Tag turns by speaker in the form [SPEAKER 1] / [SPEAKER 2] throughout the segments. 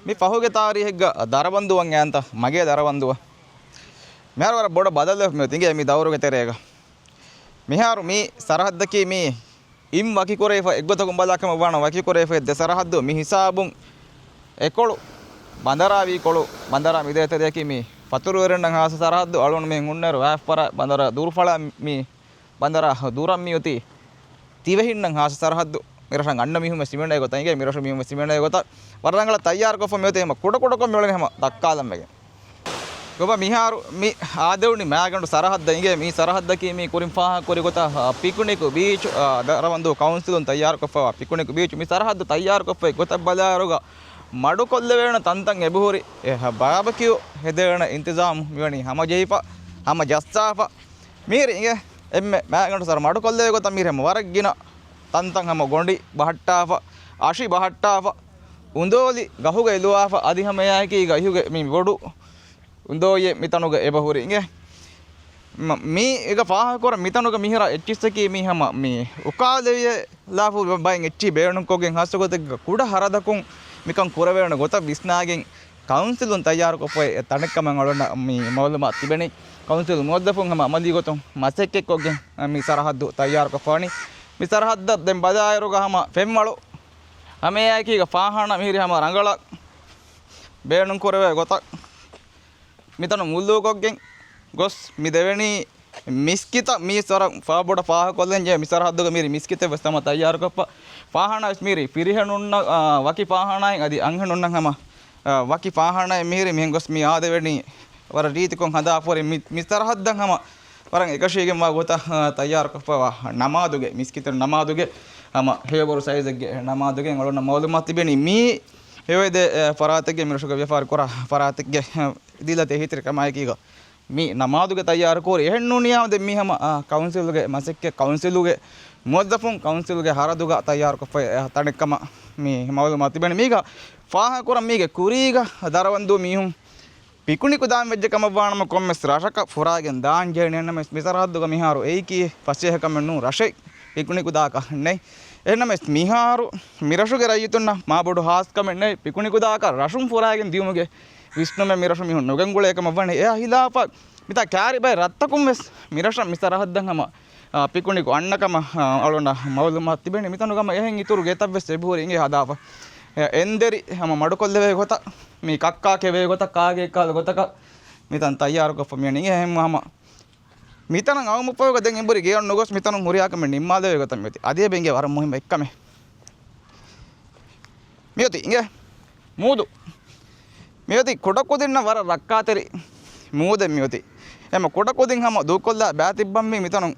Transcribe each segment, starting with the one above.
[SPEAKER 1] මේ පහුගේ තාරීහෙක දරබන්දුවන් ඈන්ත මගේ දරබන්දුව මෙහර බොඩ බදල්ල මේ තිගේ මේ දවරුගේ තෙරේක මෙහාරු මේ සරහද්දකේ මේ ඉම් වකි කොරේෆ එක්ගොතකුම් බලාකම වණ වකි කොරේෆ දෙ සරහද්ද මේ හිසාබුන් එකොළු බන්දරාවි කොළු බන්දරා මිදේතදකි මේ පතුරුවරණ හාස සරහද්ද අලුන් මේ උන්නර වැප්පර බන්දර දුර්ඵල මේ බන්දරා දුරම් මියති තිවෙහින්න හාස සරහද්ද මිරසන් අන්න මිහුම සිමෙන්ඩය ගොත ඉගේ මිරස මිහුම සිමෙන්ඩය ගොත වරදංගල තයාර කොෆ මෙතේම කොට කොට මෙලගෙන හැම දක්කාලම් වෙගේ ගොබ මිහාරු මේ ආදෙවුනි මෑගඬු සරහද්ද ඉගේ මේ සරහද්දකී මේ කුරින් ෆාහ කොරි ගොත පිකුණිකු බීච් දරවන්දු කවුන්සිලුන් තයාර කොෆ පිකුණිකු බීච් මේ සරහද්ද තයාර කොෆ ගොත බලාරුග මඩු කොල්ල වේන තන්තන් එබහුරි බාබකියු හෙදේන ඉන්තිසාම් මෙවනි හැම ජෙයිපා හැම ජස්සාපා මීරි ඉගේ එම්මෙ මෑගඬු සර මඩු කොල්ල වේ ගොත මීරෙම වරග්ගින තන්තන් හැම ගොණ්ඩි බහට්ටාප ආශි බහට්ටාප උන්දෝලි ගහුග එලුවාප අදි හැම යයිකී ගහුගේ මේ ගොඩු උන්දෝයේ මිතනුග එබහුරි ඉගේ මේ එක පාහ කර මිතනුග මිහර එච්චිස්සකී මේ හැම මේ උකාදෙවිය ලාපු බයින් එච්චි බේණුන් කොගෙන් හස්සගොත කුඩ හරදකුන් මිකන් කුරවේන ගොත විස්නාගෙන් කවුන්සිලුන් තයාර කොපේ තණකමන් අලොන මේ මවලම තිබෙනේ කවුන්සිල් මොද්දෆුන් හැම අමලි ගොතොන් මසෙක්කෙක් කොගෙන් මේ සරහද්දු තයාර කොපවනි මේ සරහද්ද දැන් බදායරු ගහම ෆෙම්මලු අමේ යයිකීක පාහන මිහිරි හැම රංගල බේණුන් කුරවේ ගොත මිතන මුල්ලෝකොක්ගෙන් ගොස් මි දෙවෙනි මිස්කිත මේ සර ෆාබොඩ පාහ කොල්ලෙන් ජේ මිසරහද්දක මිරි මිස්කිත වස්තම තයාර කොප්ප පාහනස් මිරි පිරිහනුන්න වකි පාහනයි අදි අංහනුන්න හැම වකි පාහනයි මිරි මෙන් ගොස් මි ආදෙවෙනි වර රීතිකොන් හදා පොරි මිසරහද්දන් හැම වරන් එකශීගෙන් මා ගොත තයාර කොප්පවා නමාදුගේ මිස්කිත නමාදුගේ හැම හේවරු සයිස්ගේ නමාදුගෙන් ඔලොන්න මවලුමත් තිබෙනි මේ හේවේද පරාතගේ මිරසුක ව්‍යාපාර කර පරාතගේ දීලා තේ හිතර කමයි කීක මේ නමාදුගේ තයාර කෝරි එහෙන්නු නියමද මේ හැම කවුන්සිලුගේ මසෙක්ගේ කවුන්සිලුගේ මොද්දෆුන් කවුන්සිලුගේ හරදුග තයාර කොප තණකම මේ මවලුමත් තිබෙනි මේක ෆාහ කර මේක කුරීග දරවන්දු මිහුම් පිකුණිකු දාම් වෙජ්ජකම වානම කොම්මස් රාශක ෆුරාගෙන් දාන් ජේනෙන්න මිසරහද්දුක මිහාරු ඒකී පස්සේහකම නු රෂේ පිකුණිකු දාක නේ එහෙනම් මිහාරු මිරසුගේ රයිතුන්න මා බොඩු හාස්කම නේ පිකුණිකු දාක රෂුම් ෆුරාගෙන් දියුමුගේ විෂ්ණුම මිරසු මිහුන් නොගංගුල එකම වනේ එයා හිලාප මිතා කෑරි බයි රත්තකුම් වෙස් මිරස මිසරහද්දන් හැම පිකුණිකු අන්නකම අලොන මවලුමත් තිබෙන්නේ මිතනුගම එහෙන් ඉතුරු ගෙතක් වෙස් එබුවරි ඉංගේ හදාප එන්දරි හැම මඩු කොල්ල වේ ගොත මේ කක්කා කෙවේ ගොත කාගේ කාල ගොතක මිතන් තයාර කොප මියනි එහෙම හැම මිතන අවම පොයක දැන් එඹරි ගෙයන් නොගොස් මිතන හොරියාකම නිම්මාද වේ ගොත මියති අදිය බෙන්ගේ වර මොහිම එක්කම මියති ඉංගේ මූදු මියති කොඩකොදින්න වර රක්කාතරි මූද මියති එම කොඩකොදින් හැම දුකොල්ලා බෑ තිබ්බම් මේ මිතන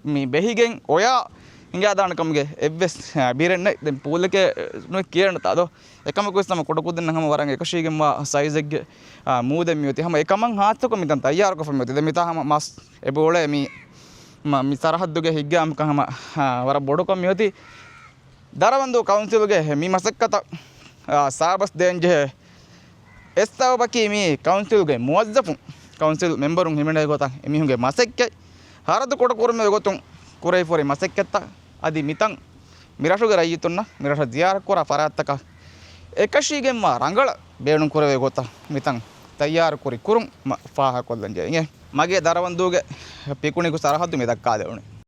[SPEAKER 1] මේ බෙහිගෙන් ඔයා ඉංගා දානකම්ගේ එව්ස් බීරෙන්න දැන් පූල් එකේ නොයි කියන තාදෝ එකම කුස් තම කොඩකොදින්න හැම වරන් එකශීගෙන් වා සයිස් එකගේ මූද මියති හැම එකමන් හාත්සක මිතන් තයාර කො මියති දැන් මිතා හැම මස් එබෝලේ මි සරහද්දුගේ හිග්ගාම් කහම වර බොඩකො මියති දරවන්දු කවුන්සිලුගේ මි මසක්කත සාබස් දෙන්ජේ එස්තාව බකී මේ කවුන්සිලුගේ මුවද්දෆුන් කවුන්සිල් මෙම්බරුන් හිමනේ ගොතන් එමිහුගේ මසෙක්කේ හරද කොට කුරුමේ ගොතුන් කුරේ ෆොරේ මසෙක්කත්ත අදි මිතන් මිරසුගේ රයිතුන්න මිරස දියාර කොර පරාත්තක එකශීගෙන් මා රංගල බේණුන් කුරවේ ගොත මිතන් තයාර කුරි කුරුම් ෆාහ කොල්ලන් ජේ මගේ දරවන්දුගේ පිකුණිකු සරහද්දු මෙදක් කාදේ උනේ